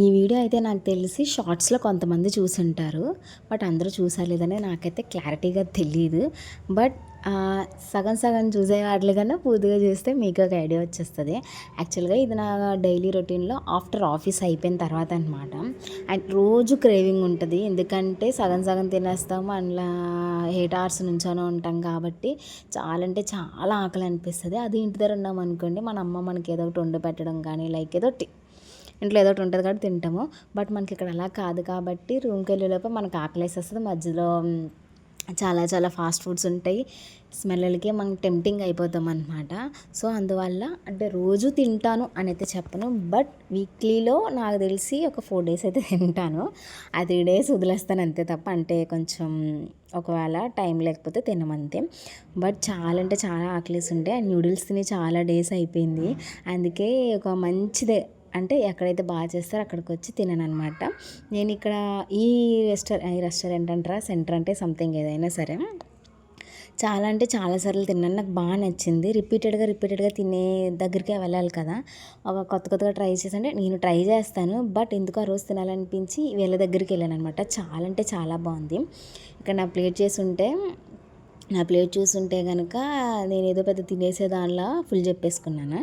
ఈ వీడియో అయితే నాకు తెలిసి షార్ట్స్లో కొంతమంది చూసుంటారు. బట్ అందరూ చూసారో లేదని నాకైతే క్లారిటీగా తెలీదు. బట్ సగం సగం చూసే వాటిల కన్నా పూర్తిగా చూస్తే మీకు ఒక ఐడియా వచ్చేస్తుంది. యాక్చువల్గా ఇది నా డైలీ రొటీన్లో ఆఫ్టర్ ఆఫీస్ అయిపోయిన తర్వాత అనమాట. అండ్ రోజు క్రేవింగ్ ఉంటుంది, ఎందుకంటే సగం సగం తినేస్తాము, అందులో 8 hours నుంచోనే ఉంటాం కాబట్టి చాలా అంటే చాలా ఆకలి అనిపిస్తుంది. అది ఇంటి దగ్గర ఉన్నాం అనుకోండి, మన అమ్మ మనకి ఏదో ఒకటి వండి పెట్టడం కానీ లైక్ ఏదో ఇంట్లో ఏదో ఒకటి ఉంటుంది కాబట్టి తింటాము. బట్ మనకి ఇక్కడ అలా కాదు కాబట్టి రూమ్కి వెళ్ళేలోపు మనకు ఆకలేసేస్తుంది. మధ్యలో చాలా చాలా ఫాస్ట్ ఫుడ్స్ ఉంటాయి, స్మెల్కి మనం టెంప్టింగ్ అయిపోతాం అనమాట. సో అందువల్ల అంటే రోజు తింటాను అని అయితే చెప్పను, బట్ వీక్లీలో నాకు తెలిసి ఒక 4 days అయితే తింటాను. ఆ 3 days వదిలేస్తాను అంతే తప్ప, అంటే కొంచెం ఒకవేళ టైం లేకపోతే తినమంతే. బట్ చాలా అంటే చాలా ఆకలేసి ఉండే, అండ్ న్యూడిల్స్ తిని చాలా డేస్ అయిపోయింది. అందుకే ఒక మంచిదే అంటే ఎక్కడైతే బాగా చేస్తారో అక్కడికి వచ్చి తినను అనమాట. నేను ఇక్కడ ఈ రెస్టారెంట్ అంటారా, సెంటర్ అంటే సంథింగ్ ఏదైనా సరే చాలా అంటే చాలాసార్లు తిన్నాను, నాకు బాగా నచ్చింది. రిపీటెడ్గా తినే దగ్గరికే వెళ్ళాలి కదా, ఒక కొత్తగా ట్రై చేసి అంటే నేను ట్రై చేస్తాను, బట్ ఎందుకు ఆ రోజు తినాలనిపించి వీళ్ళ దగ్గరికి వెళ్ళాను అనమాట. చాలా అంటే చాలా బాగుంది. ఇక్కడ నా ప్లేట్ చూసుంటే కనుక నేను ఏదో పెద్ద తినేసే దానిలో ఫుల్ చెప్పేసుకున్నాను.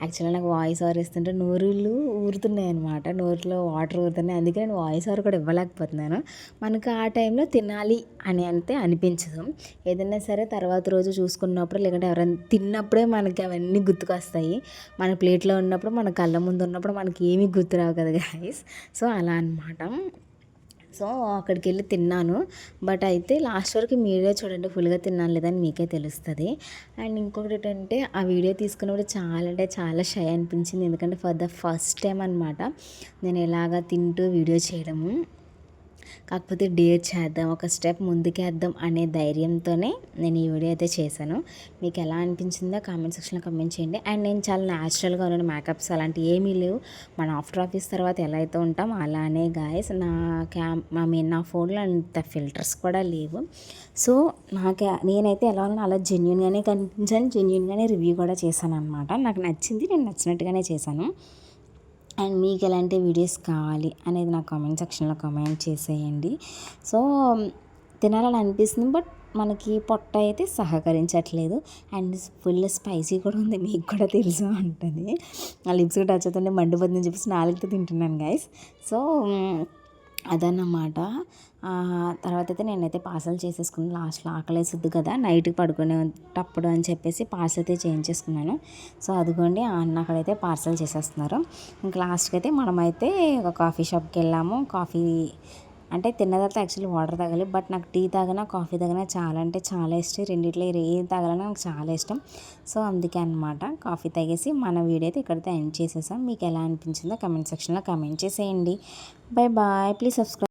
యాక్చువల్గా నాకు వాయిస్ ఓవర్ ఇస్తుంటే నోరులు ఊరుతున్నాయి అనమాట, నోరులో వాటర్ ఊరుతున్నాయి, అందుకే నేను వాయిస్ ఓవర్ కూడా ఇవ్వలేకపోతున్నాను. మనకు ఆ టైంలో తినాలి అని అంటే అనిపించదు. ఏదైనా సరే తర్వాత రోజు చూసుకున్నప్పుడు లేకుంటే ఎవరైనా తిన్నప్పుడే మనకి అవన్నీ గుర్తుకొస్తాయి. మన ప్లేట్లో ఉన్నప్పుడు, మన కళ్ళ ముందు ఉన్నప్పుడు మనకి ఏమీ గుర్తురావు కదా గైస్. సో అలా అనమాట. సో అక్కడికి వెళ్ళి తిన్నాను, బట్ అయితే లాస్ట్ వరకు మీరే చూడండి, ఫుల్గా తిన్నాను లేదని మీకే తెలుస్తుంది. అండ్ ఇంకొకటి ఏంటంటే ఆ వీడియో తీసుకున్నప్పుడు చాలా అంటే చాలా షై అనిపించింది, ఎందుకంటే ఫర్ ద ఫస్ట్ టైం అనమాట నేను ఎలాగా తింటూ వీడియో చేయడము. కాకపోతే డేర్ చేద్దాం, ఒక స్టెప్ ముందుకేద్దాం అనే ధైర్యంతోనే నేను ఈ వీడియో అయితే చేశాను. మీకు ఎలా అనిపించిందో కామెంట్ సెక్షన్లో కామెంట్ చేయండి. అండ్ నేను చాలా న్యాచురల్గా ఉన్నాను, మేకప్స్ అలాంటివి ఏమీ లేవు. మన ఆఫ్టర్ ఆఫీస్ తర్వాత ఎలా అయితే ఉంటాం అలానే గాయస్. నా ఫోన్లో అంత ఫిల్టర్స్ కూడా లేవు. సో నేనైతే ఎలా ఉన్నాను అలా జెన్యున్గానే కనిపించాను, జెన్యున్గానే రివ్యూ కూడా చేశాను అనమాట. నాకు నచ్చింది, నేను నచ్చినట్టుగానే చేశాను. అండ్ మీకు ఎలాంటి వీడియోస్ కావాలి అనేది నా కామెంట్ సెక్షన్లో కామెంట్ చేసేయండి. సో తినాలని అనిపిస్తుంది, బట్ మనకి పొట్ట అయితే సహకరించట్లేదు. అండ్ ఫుల్ స్పైసీ కూడా ఉంది, మీకు కూడా తెలుసు ఉంటుంది. ఆ లిప్స్ టచ్ అవుతుంటే మండిపోతుందని చెప్పేసి 4తో తింటున్నాను గైస్. సో అదన్నమాట. తర్వాత అయితే నేనైతే పార్సల్ చేసేసుకున్నాను. లాస్ట్లో ఆకలేసిద్ది కదా నైట్కి పడుకునేటప్పుడు అని చెప్పేసి పార్సల్ అయితే చేయించేసుకున్నాను. సో అదిగోండి అన్న అక్కడైతే పార్సల్ చేసేస్తున్నారు. ఇంకా లాస్ట్కి అయితే మనమైతే ఒక కాఫీ షాప్కి వెళ్ళాము. కాఫీ అంటే తిన్న తర్వాత యాక్చువల్లీ వాటర్ తాగాలి, బట్ నాకు టీ తాగినా కాఫీ తాగినా చాలా అంటే చాలా ఇష్టం. రెండిట్లో ఏది తాగాలన్నా నాకు చాలా ఇష్టం. సో అందుకే అనమాట కాఫీ తాగేసి మన వీడియో అయితే ఇక్కడైతే ఎండ్ చేసేసాం. మీకు ఎలా అనిపించిందో కమెంట్ సెక్షన్లో కమెంట్ చేసేయండి. Bye bye, please subscribe.